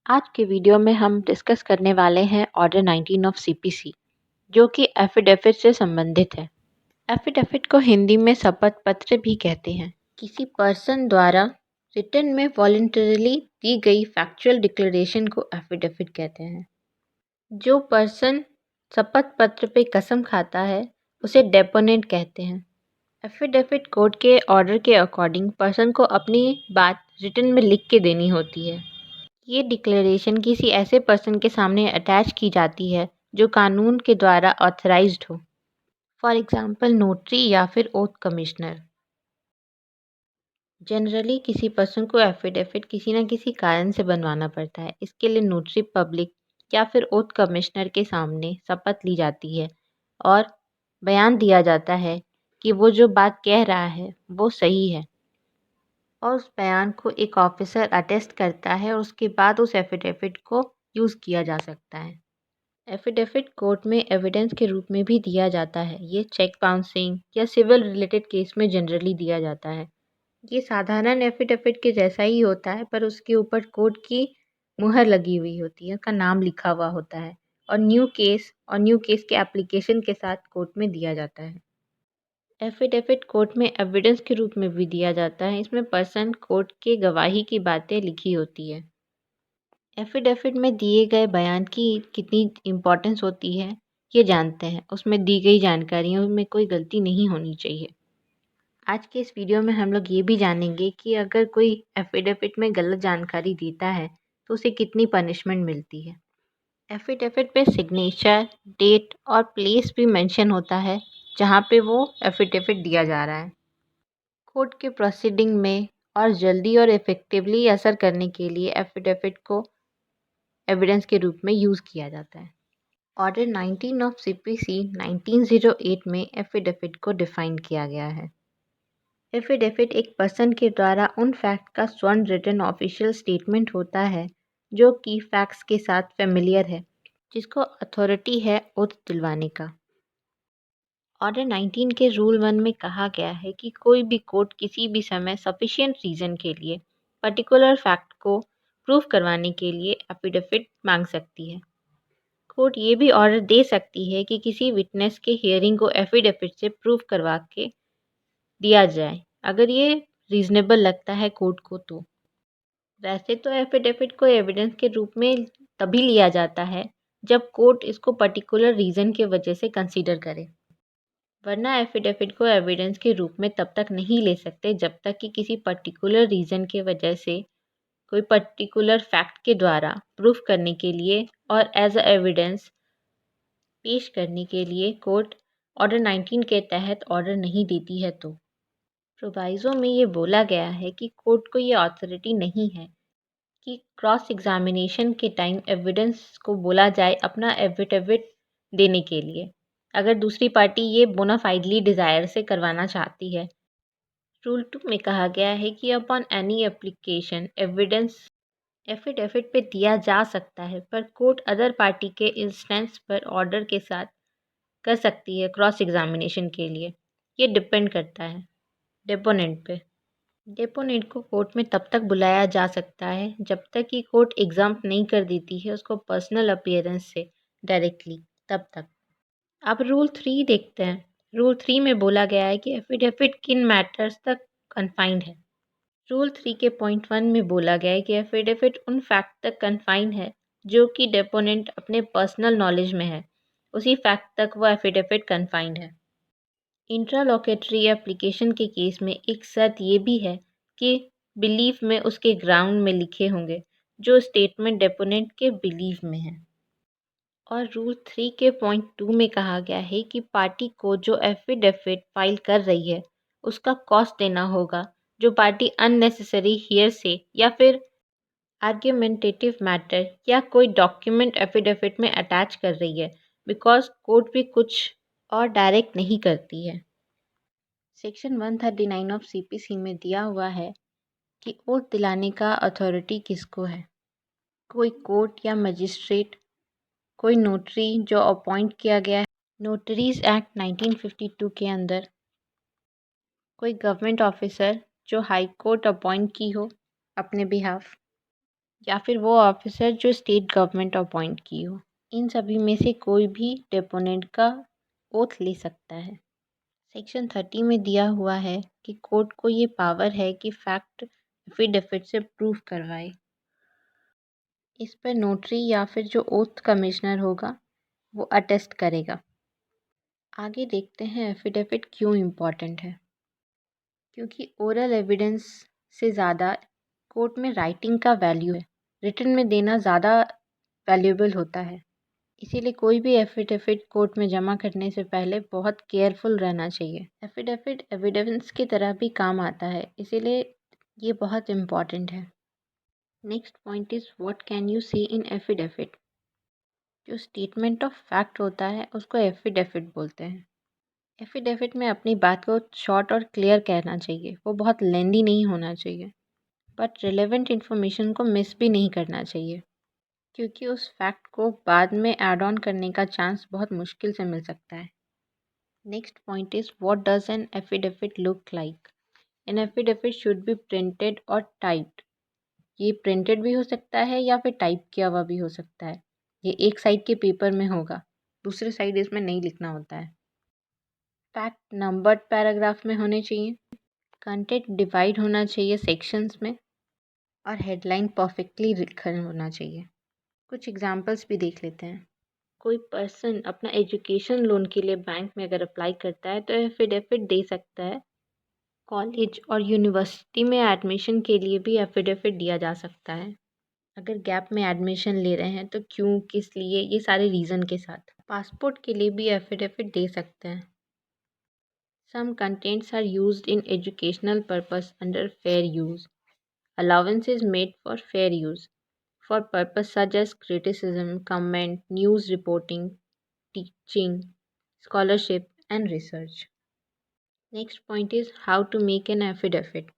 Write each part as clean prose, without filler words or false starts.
आज के वीडियो में हम डिस्कस करने वाले हैं ऑर्डर 19 ऑफ सीपीसी जो कि एफिडेविट से संबंधित है। एफिडेविट को हिंदी में शपथ पत्र भी कहते हैं। किसी पर्सन द्वारा रिटन में वॉलंटरली दी गई फैक्चुअल डिक्लेरेशन को एफिडेविट कहते हैं। जो पर्सन शपथ पत्र पे कसम खाता है उसे डेपोनेंट कहते हैं। एफिडेविट कोर्ट के ऑर्डर के अकॉर्डिंग पर्सन को अपनी बात रिटन में लिख के देनी होती है। ये डिक्लेरेशन किसी ऐसे पर्सन के सामने अटैच की जाती है जो कानून के द्वारा ऑथराइज्ड हो, फॉर एग्जांपल नोटरी या फिर ओथ कमिश्नर। जनरली किसी पर्सन को एफिडेविट किसी न किसी कारण से बनवाना पड़ता है। इसके लिए नोटरी पब्लिक या फिर ओथ कमिश्नर के सामने शपथ ली जाती है और बयान दिया जाता है कि वो जो बात कह रहा है वो सही है, और उस बयान को एक ऑफिसर अटेस्ट करता है और उसके बाद उस एफिडेविट को यूज़ किया जा सकता है। एफिडेविट कोर्ट में एविडेंस के रूप में भी दिया जाता है। ये चेक बाउंसिंग या सिविल रिलेटेड केस में जनरली दिया जाता है। ये साधारण एफिडेविट के जैसा ही होता है, पर उसके ऊपर कोर्ट की मुहर लगी हुई होती है, उसका नाम लिखा हुआ होता है और न्यू केस के एप्लीकेशन के साथ कोर्ट में दिया जाता है। एफिडेविट कोर्ट में एविडेंस के रूप में भी दिया जाता है। इसमें पर्सन कोर्ट के गवाही की बातें लिखी होती है। एफिडेविट में दिए गए बयान की कितनी इम्पोर्टेंस होती है ये जानते हैं। उसमें दी गई जानकारियों में कोई गलती नहीं होनी चाहिए। आज के इस वीडियो में हम लोग ये भी जानेंगे कि अगर कोई एफिडेविट में गलत जानकारी देता है तो उसे कितनी पनिशमेंट मिलती है। एफिडेविट पे सिग्नेचर, डेट और प्लेस भी मेंशन होता है जहाँ पे वो एफिडेविट दिया जा रहा है। कोर्ट के प्रोसीडिंग में और जल्दी और इफ़ेक्टिवली असर करने के लिए एफिडेविट को एविडेंस के रूप में यूज़ किया जाता है। ऑर्डर 19 ऑफ सीपीसी 1908 में एफिडेविट को डिफाइन किया गया है। एफिडेविट एक पर्सन के द्वारा उन फैक्ट का स्वर्ण रिटन ऑफिशियल स्टेटमेंट होता है जो कि फैक्ट्स के साथ फेमिलियर है, जिसको अथॉरिटी है ओथ दिलवाने का। ऑर्डर 19 के रूल 1 में कहा गया है कि कोई भी कोर्ट किसी भी समय सफिशिएंट रीज़न के लिए पर्टिकुलर फैक्ट को प्रूव करवाने के लिए एफिडेविट मांग सकती है। कोर्ट ये भी ऑर्डर दे सकती है कि किसी विटनेस के हियरिंग को एफिडेविट से प्रूव करवा के दिया जाए, अगर ये रीज़नेबल लगता है कोर्ट को। तो वैसे तो एफिडेविट को एविडेंस के रूप में तभी लिया जाता है जब कोर्ट इसको पर्टिकुलर रीज़न के वजह से कंसीडर करे, वरना एफिडेविट को एविडेंस के रूप में तब तक नहीं ले सकते जब तक कि किसी पर्टिकुलर रीज़न के वजह से कोई पर्टिकुलर फैक्ट के द्वारा प्रूफ करने के लिए और एज अ एविडेंस पेश करने के लिए कोर्ट ऑर्डर 19 के तहत ऑर्डर नहीं देती है। तो प्रोवाइज़ो में ये बोला गया है कि कोर्ट को ये अथॉरिटी नहीं है कि क्रॉस एग्जामिनेशन के टाइम एविडेंस को बोला जाए अपना एफिडेविट देने के लिए, अगर दूसरी पार्टी ये बोनाफाइडली डिज़ायर से करवाना चाहती है। रूल 2 में कहा गया है कि upon any application evidence affidavit पे दिया जा सकता है, पर कोर्ट अदर पार्टी के इंस्टेंस पर ऑर्डर के साथ कर सकती है क्रॉस एग्जामिनेशन के लिए। ये डिपेंड करता है डेपोनेंट पे। डेपोनेंट को कोर्ट में तब तक बुलाया जा सकता है जब तक कि कोर्ट एग्जाम्प्ट नहीं कर देती है उसको पर्सनल अपीयरेंस से डायरेक्टली, तब तक। अब रूल 3 देखते हैं। रूल 3 में बोला गया है कि एफिडेविट किन मैटर्स तक कन्फाइंड है। रूल 3 के पॉइंट 1 में बोला गया है कि एफिडेविट उन फैक्ट तक कन्फाइंड है जो कि डेपोनेंट अपने पर्सनल नॉलेज में है, उसी फैक्ट तक वो एफिडेविट कन्फाइंड है। इंट्रालोकेटरी एप्लीकेशन के केस में एक शर्त ये भी है कि बिलीफ में उसके ग्राउंड में लिखे होंगे जो स्टेटमेंट डेपोनेंट के बिलीफ में है। और रूल 3 के पॉइंट 2 में कहा गया है कि पार्टी को जो एफिडेविट फाइल कर रही है उसका कॉस्ट देना होगा जो पार्टी अननेसेसरी हियर से या फिर आर्ग्यूमेंटेटिव मैटर या कोई डॉक्यूमेंट एफिडेविट में अटैच कर रही है, बिकॉज कोर्ट भी कुछ और डायरेक्ट नहीं करती है। सेक्शन 139 ऑफ सीपीसी में दिया हुआ है कि ओथ दिलाने का अथॉरिटी किसको है। कोई कोर्ट या मजिस्ट्रेट, कोई नोटरी जो अपॉइंट किया गया है नोटरीज एक्ट 1952 के अंदर, कोई गवर्नमेंट ऑफिसर जो हाई कोर्ट अपॉइंट की हो अपने बिहाफ, या फिर वो ऑफिसर जो स्टेट गवर्नमेंट अपॉइंट की हो। इन सभी में से कोई भी डेपोनेंट का ओथ ले सकता है। सेक्शन 30 में दिया हुआ है कि कोर्ट को ये पावर है कि फैक्ट एफिडेविट से प्रूफ करवाए। इस पर नोटरी या फिर जो ओथ कमिश्नर होगा वो अटेस्ट करेगा। आगे देखते हैं एफिडेविट क्यों इम्पॉर्टेंट है। क्योंकि ओरल एविडेंस से ज़्यादा कोर्ट में राइटिंग का वैल्यू है। रिटन में देना ज़्यादा वैल्यूएबल होता है। इसीलिए कोई भी एफिडेविट कोर्ट में जमा करने से पहले बहुत केयरफुल रहना चाहिए। एफिडेविट एविडेंस की तरह भी काम आता है, इसीलिए ये बहुत इम्पॉर्टेंट है। Next point is what can you से इन एफिडेविट। जो स्टेटमेंट ऑफ फैक्ट होता है उसको एफिडेविट बोलते हैं। एफिडेविट में अपनी बात को शॉर्ट और क्लियर कहना चाहिए, वो बहुत लेंदी नहीं होना चाहिए, बट रिलेवेंट इन्फॉर्मेशन को मिस भी नहीं करना चाहिए, क्योंकि उस फैक्ट को बाद में ऐड ऑन करने का चांस बहुत मुश्किल से मिल सकता है। Next point is what does an affidavit look like. An affidavit should be printed और टाइप्ड। ये प्रिंटेड भी हो सकता है या फिर टाइप किया हुआ भी हो सकता है। ये एक साइड के पेपर में होगा, दूसरे साइड इसमें नहीं लिखना होता है। फैक्ट नंबर्ड पैराग्राफ में होने चाहिए। कंटेंट डिवाइड होना चाहिए सेक्शंस में, और हेडलाइन परफेक्टली लिखा होना चाहिए। कुछ एग्जांपल्स भी देख लेते हैं। कोई पर्सन अपना एजुकेशन लोन के लिए बैंक में अगर अप्लाई करता है तो एफिडेविट दे सकता है। कॉलेज और यूनिवर्सिटी में एडमिशन के लिए भी एफिडेविट दिया जा सकता है। अगर गैप में एडमिशन ले रहे हैं तो क्यों, किस लिए, ये सारे रीज़न के साथ। पासपोर्ट के लिए भी एफिडेविट दे सकते हैं। Some contents are used in educational purpose under fair use. Allowance is made for fair use for purpose such as criticism, comment, news reporting, teaching, scholarship, and research. Next point is how to make an affidavit.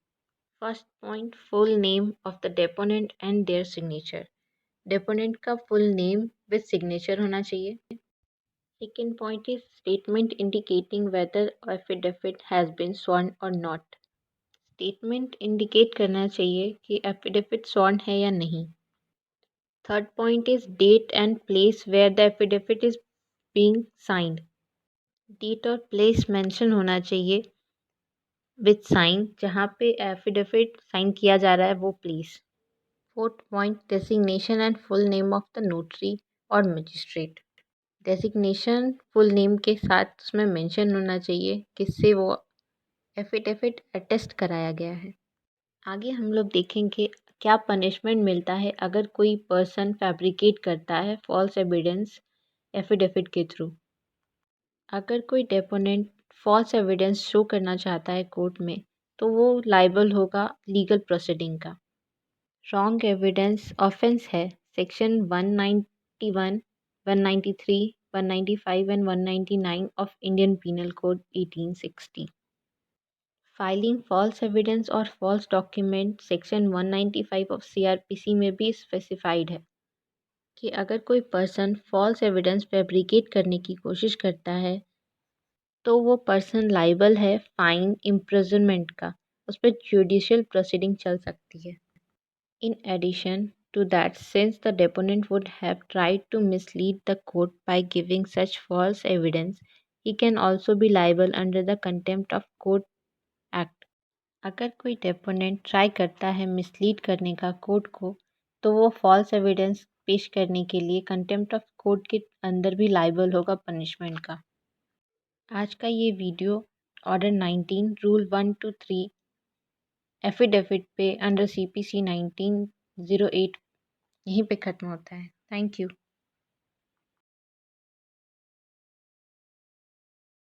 First point, full name of the deponent and their signature. Deponent का full name with signature होना चाहिए. Second point is statement indicating whether affidavit has been sworn or not. Statement indicate करना चाहिए कि affidavit sworn है या नहीं। Third point is date and place where the affidavit is being signed. Date और place mention होना चाहिए with sign, जहाँ पे एफिडेविट साइन किया जा रहा है वो place. Fourth point, designation and full name of the notary और मजिस्ट्रेट। डेसिग्नेशन फुल नेम के साथ उसमें मेंशन होना चाहिए किससे वो एफिडेविट अटेस्ट कराया गया है। आगे हम लोग देखेंगे क्या पनिशमेंट मिलता है अगर कोई पर्सन फैब्रिकेट करता है फॉल्स एविडेंस एफिडेविट के थ्रू। अगर कोई डेपोनेंट फॉल्स एविडेंस शो करना चाहता है कोर्ट में तो वो लाइबल होगा लीगल प्रोसीडिंग का। रॉन्ग एविडेंस ऑफेंस है section 191, 193, 195 and 199 of Indian penal code 1860। Filing false evidence और false document section 195 of CrPC में भी स्पेसिफाइड है कि अगर कोई पर्सन फॉल्स एविडेंस फैब्रिकेट करने की कोशिश करता है तो वो पर्सन लाइबल है फाइन इम्प्रिजनमेंट का, उस पर जुडिशियल प्रोसीडिंग चल सकती है। In addition to that, since the deponent would have tried to mislead the court by giving such false evidence, he can also be liable under the Contempt of Court Act. अगर कोई deponent try करता है mislead करने का court को तो वो false evidence पेश करने के लिए कंटेम्प्ट ऑफ कोर्ट के अंदर भी लाइबल होगा पनिशमेंट का। आज का ये video order 19 rule 1 to 3 affidavit पे अंडर CPC 1908 यहीं पे ख़त्म होता है। Thank you.